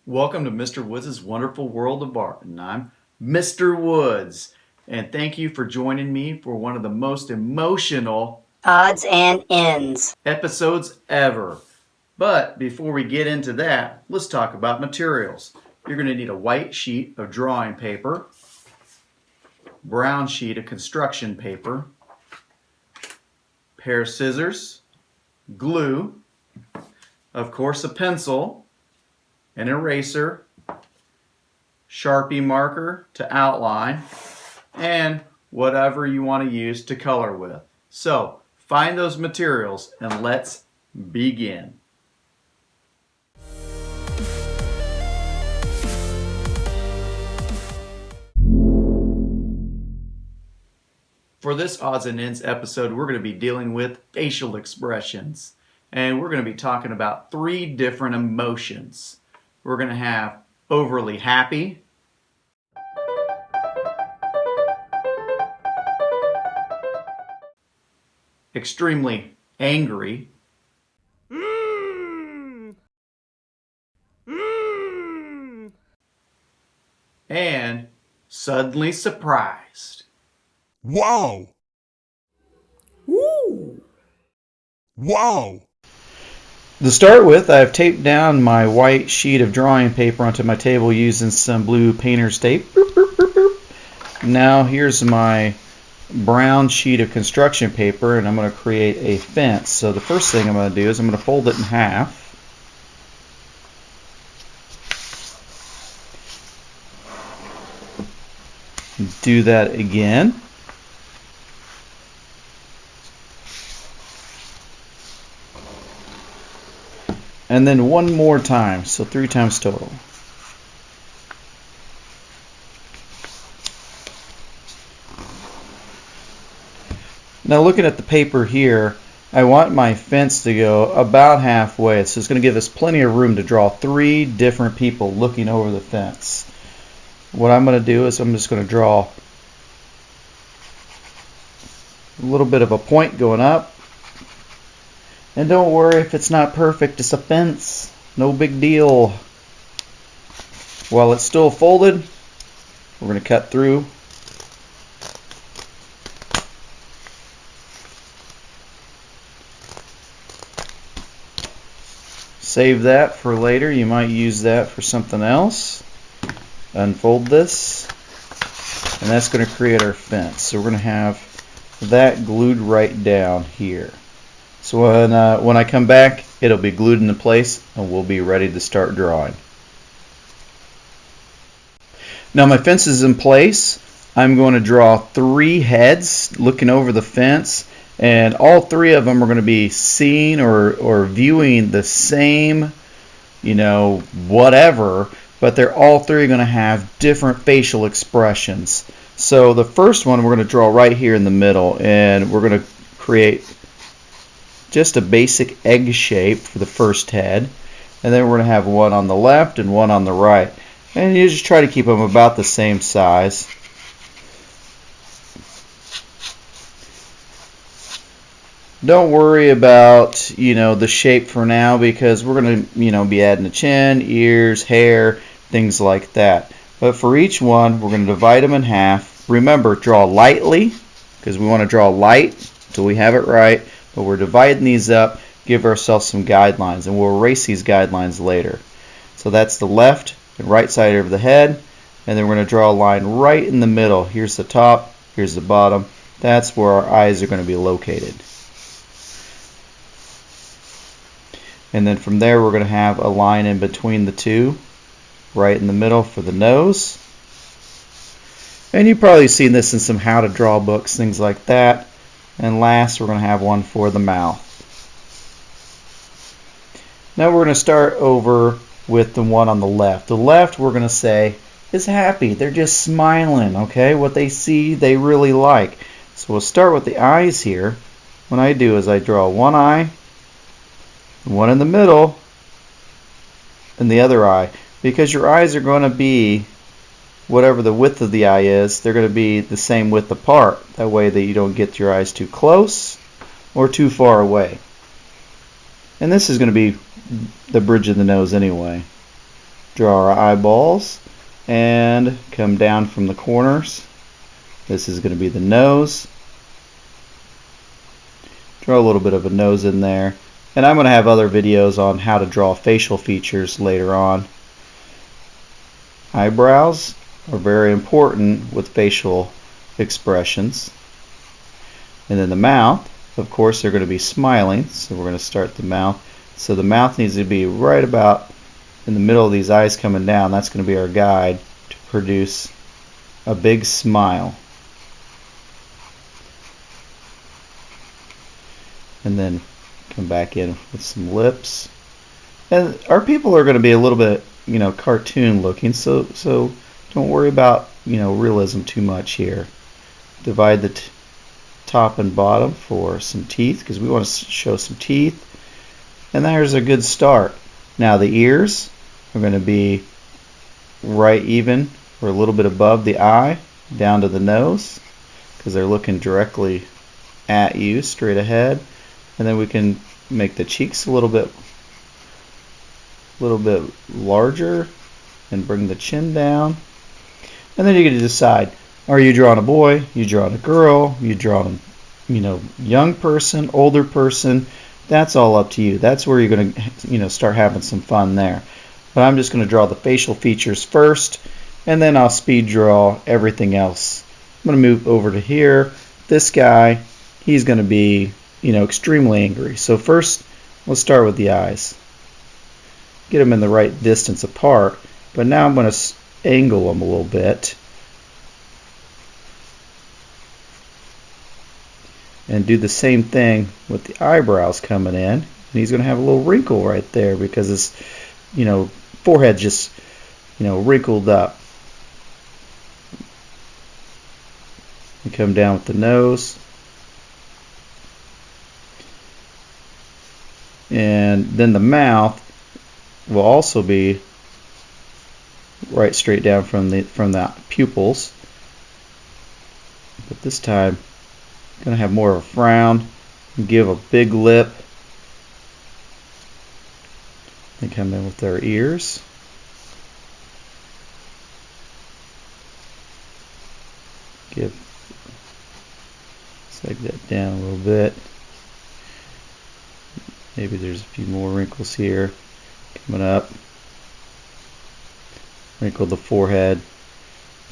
Welcome to Mr. Woods' Wonderful World of Art, and I'm Mr. Woods. And thank you for joining me for one of the most emotional odds and ends episodes ever. But before we get into that, let's talk about materials. You're going to need a white sheet of drawing paper, brown sheet of construction paper, pair of scissors, glue, of course a pencil, an eraser, Sharpie marker to outline, and whatever you want to use to color with. So find those materials and let's begin. For this odds and ends episode, we're going to be dealing with facial expressions, and we're going to be talking about 3 different emotions. We're going to have overly happy, extremely angry, and suddenly surprised. Wow! Woo! Wow! To start with, I've taped down my white sheet of drawing paper onto my table using some blue painter's tape. Boop, boop, boop, boop. Now here's my brown sheet of construction paper, and I'm going to create a fence. So the first thing I'm going to do is I'm going to fold it in half. Do that again. And then one more time, so 3 times total. Now looking at the paper here, I want my fence to go about halfway, so it's going to give us plenty of room to draw 3 different people looking over the fence. What I'm going to do is I'm just going to draw a little bit of a point going up. And don't worry if it's not perfect, it's a fence. No big deal. While it's still folded, we're going to cut through. Save that for later. You might use that for something else. Unfold this. And that's going to create our fence. So we're going to have that glued right down here. So when I come back, it'll be glued into place and we'll be ready to start drawing. Now my fence is in place. I'm going to draw 3 heads looking over the fence, and all 3 of them are going to be seeing or viewing the same, whatever, but they're all 3 going to have different facial expressions. So the first one we're going to draw right here in the middle, and we're going to create just a basic egg shape for the first head, and then we're going to have one on the left and one on the right, and you just try to keep them about the same size. Don't worry about the shape for now, because we're going to be adding a chin, ears, hair, things like that. But for each one, we're going to divide them in half. Remember, draw lightly, because we want to draw light until we have it right. But we're dividing these up, give ourselves some guidelines, and we'll erase these guidelines later. So that's the left and right side of the head, and then we're going to draw a line right in the middle. Here's the top, here's the bottom. That's where our eyes are going to be located. And then from there we're going to have a line in between the 2, right in the middle for the nose. And you've probably seen this in some how to draw books, things like that. And last, we're going to have one for the mouth. Now we're going to start over with the one on the left. The left, we're going to say, is happy. They're just smiling, okay? What they see, they really like. So we'll start with the eyes here. What I do is I draw one eye, one in the middle, and the other eye. Because your eyes are going to be whatever the width of the eye is, they're going to be the same width apart. That way that you don't get your eyes too close or too far away. And this is going to be the bridge of the nose anyway. draw our eyeballs and come down from the corners. This is going to be the nose. Draw a little bit of a nose in there. And I'm going to have other videos on how to draw facial features later on. Eyebrows are very important with facial expressions. And then the mouth, of course, they're going to be smiling. So we're going to start the mouth. So the mouth needs to be right about in the middle of these eyes coming down. That's going to be our guide to produce a big smile. And then come back in with some lips. And our people are going to be a little bit, cartoon looking, so don't worry about, realism too much here. Divide the top and bottom for some teeth, because we want to show some teeth. And there's a good start. Now the ears are going to be right even or a little bit above the eye, down to the nose, because they're looking directly at you, straight ahead. And then we can make the cheeks a little bit larger and bring the chin down. And then you get to decide, are you drawing a boy, you drawing a girl, you drawing young person, older person. That's all up to you. That's where you're going to start having some fun there. But I'm just going to draw the facial features first, and then I'll speed draw everything else. I'm going to move over to here. This guy, he's going to be extremely angry. So first, let's start with the eyes. Get them in the right distance apart, but now I'm going to angle them a little bit and do the same thing with the eyebrows coming in. And he's going to have a little wrinkle right there because his forehead just wrinkled up. You come down with the nose. And then the mouth will also be right straight down from the pupils. But this time, I'm going to have more of a frown and give a big lip. Then come in with their ears. Sag that down a little bit. Maybe there's a few more wrinkles here coming up. Wrinkle the forehead.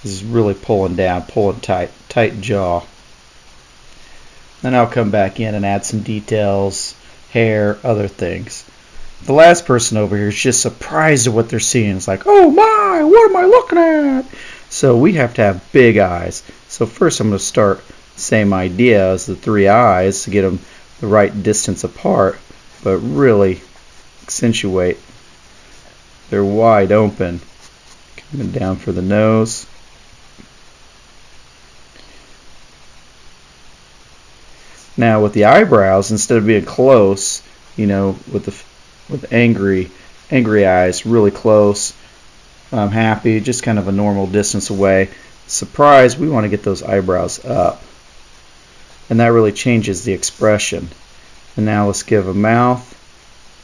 This is really pulling down, pulling tight jaw. Then I'll come back in and add some details, hair, other things. The last person over here is just surprised at what they're seeing. It's like, oh my, what am I looking at? So we have to have big eyes. So first I'm going to start the same idea as the three eyes to get them the right distance apart, but really accentuate. They're wide open. Coming down for the nose. Now with the eyebrows, instead of being close, with angry eyes, really close, happy, just kind of a normal distance away. Surprise, we want to get those eyebrows up. And that really changes the expression. And now let's give a mouth,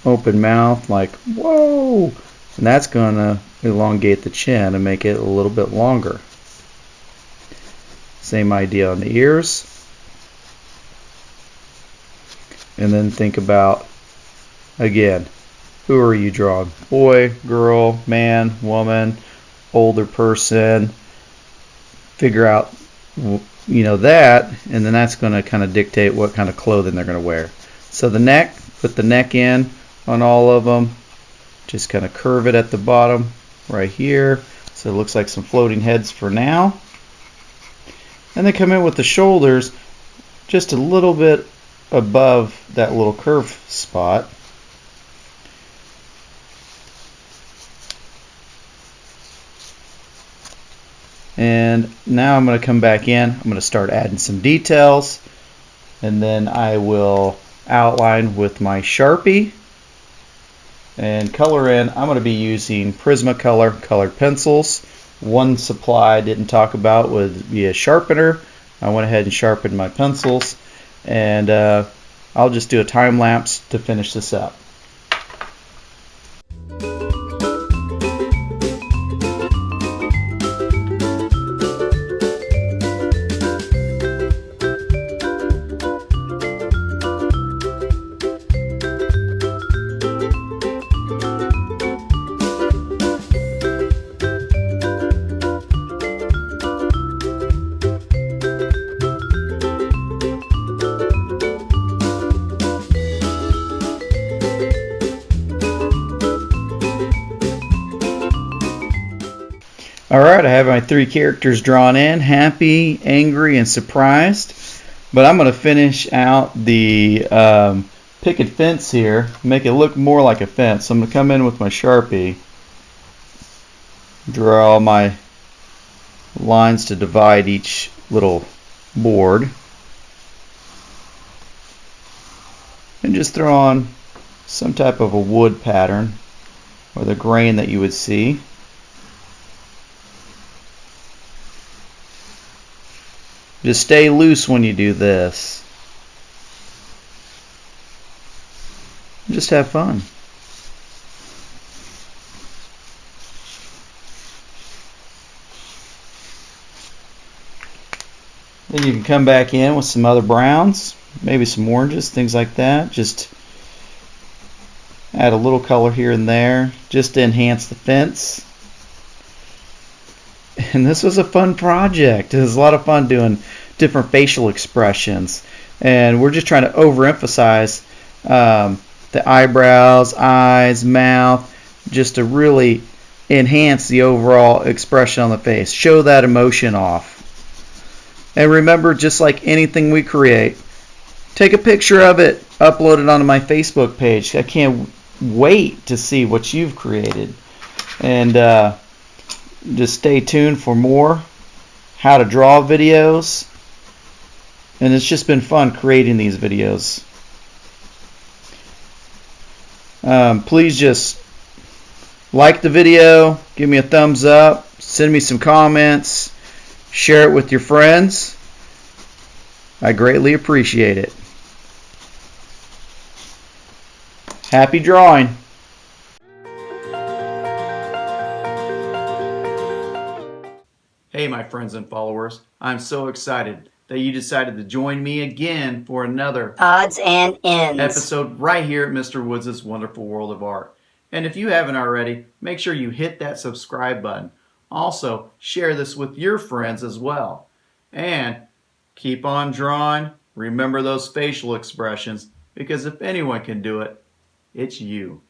open mouth, like, whoa! And that's going to elongate the chin and make it a little bit longer. Same idea on the ears. And then think about, again, who are you drawing? Boy, girl, man, woman, older person. Figure out, that, and then that's going to kind of dictate what kind of clothing they're going to wear. So the neck, put the neck in on all of them. Just kind of curve it at the bottom right here. So it looks like some floating heads for now. And then come in with the shoulders just a little bit above that little curve spot. And now I'm going to come back in. I'm going to start adding some details, and then I will outline with my Sharpie and color in. I'm going to be using Prismacolor colored pencils. One supply I didn't talk about would be a sharpener. I went ahead and sharpened my pencils, and I'll just do a time lapse to finish this up. Alright, I have my 3 characters drawn in, happy, angry, and surprised. But I'm going to finish out the picket fence here, make it look more like a fence. So I'm going to come in with my Sharpie, draw my lines to divide each little board, and just throw on some type of a wood pattern or the grain that you would see. Just stay loose when you do this. Just have fun. Then you can come back in with some other browns, maybe some oranges, things like that. Just add a little color here and there just to enhance the fence. And this was a fun project. It was a lot of fun doing different facial expressions. And we're just trying to overemphasize the eyebrows, eyes, mouth, just to really enhance the overall expression on the face. Show that emotion off. And remember, just like anything we create, take a picture of it, upload it onto my Facebook page. I can't wait to see what you've created. And just stay tuned for more how to draw videos. And it's just been fun creating these videos. Please just like the video, give me a thumbs up, send me some comments, share it with your friends. I greatly appreciate it. Happy drawing! Hey my friends and followers, I'm so excited that you decided to join me again for another Odds and ends. episode right here at Mr. Woods' Wonderful World of Art. And if you haven't already, make sure you hit that subscribe button. Also, share this with your friends as well. And keep on drawing. Remember those facial expressions, because if anyone can do it, it's you.